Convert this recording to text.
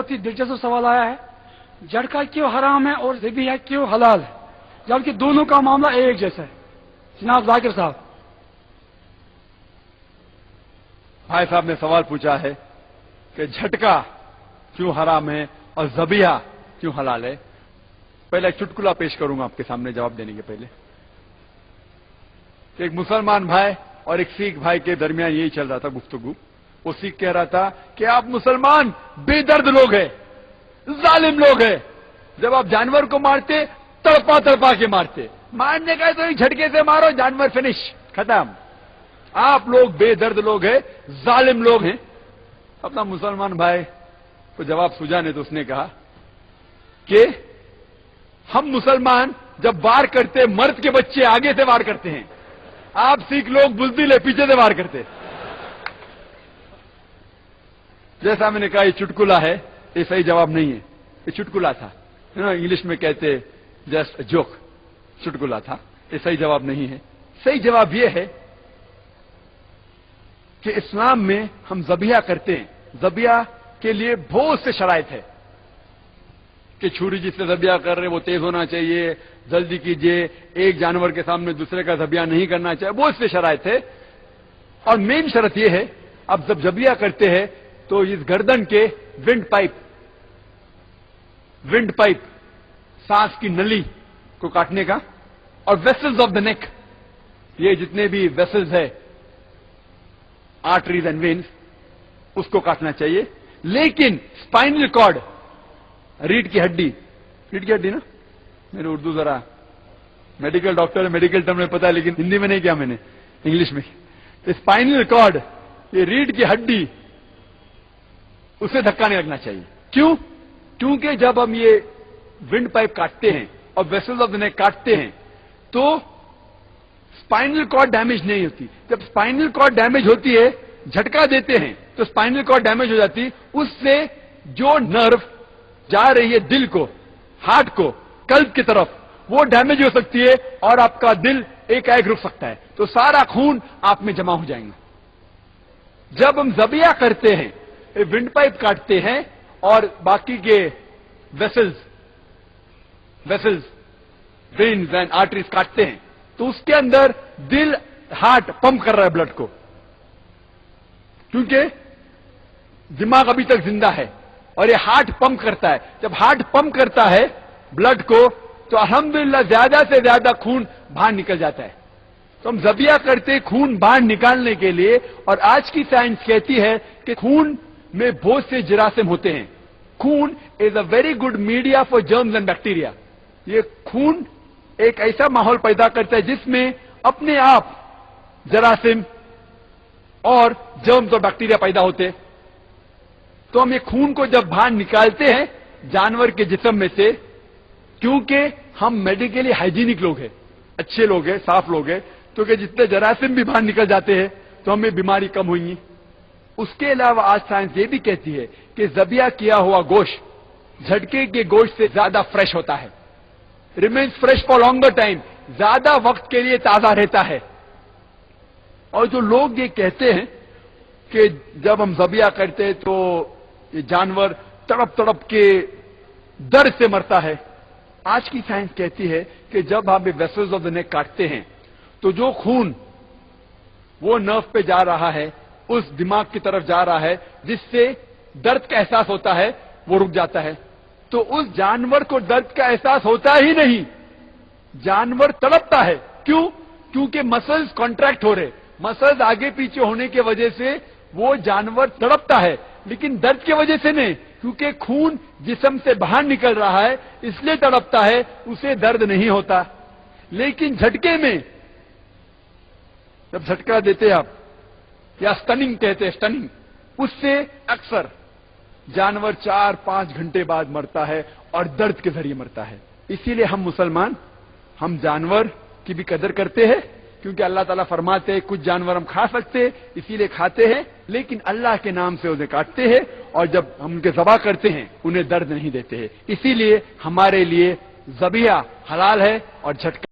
बहुत ही दिलचस्प सवाल आया है, झटका क्यों हराम है और ज़बीहा क्यों हलाल है, जबकि दोनों का मामला एक जैसा है। जनाब जाकिर साहब। भाई साहब ने सवाल पूछा है कि झटका क्यों हराम है और ज़बीहा क्यों हलाल है। पहले एक चुटकुला पेश करूंगा आपके सामने जवाब देने के पहले। एक मुसलमान भाई और एक सिख भाई के दरमियान यही चल रहा था गुफ्तगू। वो सिख कह रहा था कि आप मुसलमान बेदर्द लोग हैं, जालिम लोग हैं, जब आप जानवर को मारते तड़पा तड़पा के मारते, मारने का तो एक झटके से मारो, जानवर फिनिश, खत्म। आप लोग बेदर्द लोग हैं, जालिम लोग हैं। अपना मुसलमान भाई को जवाब सुझाने तो उसने कहा कि हम मुसलमान जब वार करते मर्द के बच्चे आगे से वार करते हैं, आप सिख लोग बुज़दिल पीछे से वार करते। जैसा मैंने कहा ये चुटकुला है, ये सही जवाब नहीं है, ये चुटकुला था। इंग्लिश में कहते जस्ट जोक, चुटकुला था, ये सही जवाब नहीं है। सही जवाब यह है कि इस्लाम में हम ज़बीहा करते हैं। ज़बीहा के लिए बहुत से शराइत है कि छुरी जिससे ज़बीहा कर रहे वो तेज होना चाहिए, जल्दी कीजिए, एक जानवर के सामने दूसरे का ज़बीहा नहीं करना चाहिए, बहुत से शराइत है। और मेन शर्त यह है, अब जब ज़बीहा करते हैं तो इस गर्दन के विंड पाइप सांस की नली को काटने का, और वेसल्स ऑफ द नेक, ये जितने भी वेसल्स है, आर्टरीज एंड वेन्स, उसको काटना चाहिए। लेकिन स्पाइनल कॉर्ड, रीढ़ की हड्डी ना, मेरे उर्दू जरा मेडिकल डॉक्टर है, मेडिकल टर्म में पता है, लेकिन हिंदी में नहीं किया मैंने, इंग्लिश में। स्पाइनल कॉर्ड, ये रीढ़ की हड्डी, उसे धक्का नहीं लगना चाहिए। क्यों? क्योंकि जब हम ये विंड पाइप काटते हैं और वेसल्स ऑफ द नेक काटते हैं तो स्पाइनल कॉर्ड डैमेज नहीं होती। जब स्पाइनल कॉर्ड डैमेज होती है, झटका देते हैं तो स्पाइनल कॉर्ड डैमेज हो जाती, उससे जो नर्व जा रही है दिल को, हार्ट को, कल्ब की तरफ, वो डैमेज हो सकती है और आपका दिल एकाएक रुक सकता है, तो सारा खून आप में जमा हो जाएगा। जब हम ज़बीहा करते हैं, विंड पाइप काटते हैं और बाकी के वेसल्स, वेन्स एंड आर्टरीज काटते हैं, तो उसके अंदर दिल, हार्ट पंप कर रहा है ब्लड को, क्योंकि दिमाग अभी तक जिंदा है और ये हार्ट पंप करता है। जब हार्ट पंप करता है ब्लड को, तो अल्हम्दुलिल्लाह ज्यादा से ज्यादा खून बाहर निकल जाता है। तो हम ज़बीहा करते खून बाहर निकालने के लिए, और आज की साइंस कहती है कि खून में बहुत से जरासीम होते हैं। खून is a very good media for germs and bacteria. ये खून एक ऐसा माहौल पैदा करता है जिसमें अपने आप जरासीम और जर्म्स और बैक्टीरिया पैदा होते हैं। तो हम ये खून को जब बाहर निकालते हैं जानवर के जिस्म में से, क्योंकि हम मेडिकली हाइजीनिक लोग हैं, अच्छे लोग हैं, साफ लोग हैं, तो कि जितने जरासीम भी बाहर निकल जाते हैं तो हमें बीमारी कम होगी। उसके अलावा आज साइंस ये भी कहती है कि ज़बीहा किया हुआ गोश्त झटके के गोश्त से ज्यादा फ्रेश होता है, remains fresh for longer time, ज्यादा वक्त के लिए ताजा रहता है। और जो लोग ये कहते हैं कि जब हम ज़बीहा करते हैं तो ये जानवर तड़प तड़प के दर्द से मरता है, आज की साइंस कहती है कि जब आप वेसल्स ऑफ द नेक काटते हैं तो जो खून वो नर्व पे जा रहा है, उस दिमाग की तरफ जा रहा है, जिससे दर्द का एहसास होता है, वो रुक जाता है। तो उस जानवर को दर्द का एहसास होता ही नहीं, जानवर तड़पता है। क्यों? क्योंकि मसल्स कॉन्ट्रैक्ट हो रहे, मसल्स आगे पीछे होने की वजह से वो जानवर तड़पता है, लेकिन दर्द की वजह से नहीं, क्योंकि खून जिस्म से बाहर निकल रहा है इसलिए तड़पता है, उसे दर्द नहीं होता। लेकिन झटके में जब झटका देते आप, या स्टनिंग कहते हैं, स्टनिंग, उससे अक्सर जानवर 4-5 घंटे बाद मरता है और दर्द के जरिए मरता है। इसीलिए हम मुसलमान, हम जानवर की भी कदर करते हैं, क्योंकि अल्लाह ताला फरमाते हैं कुछ जानवर हम खा सकते हैं इसीलिए खाते हैं, लेकिन अल्लाह के नाम से उन्हें काटते हैं, और जब हम उनके ज़बा करते हैं उन्हें दर्द नहीं देते हैं। इसीलिए हमारे लिए ज़बीहा हलाल है और झटका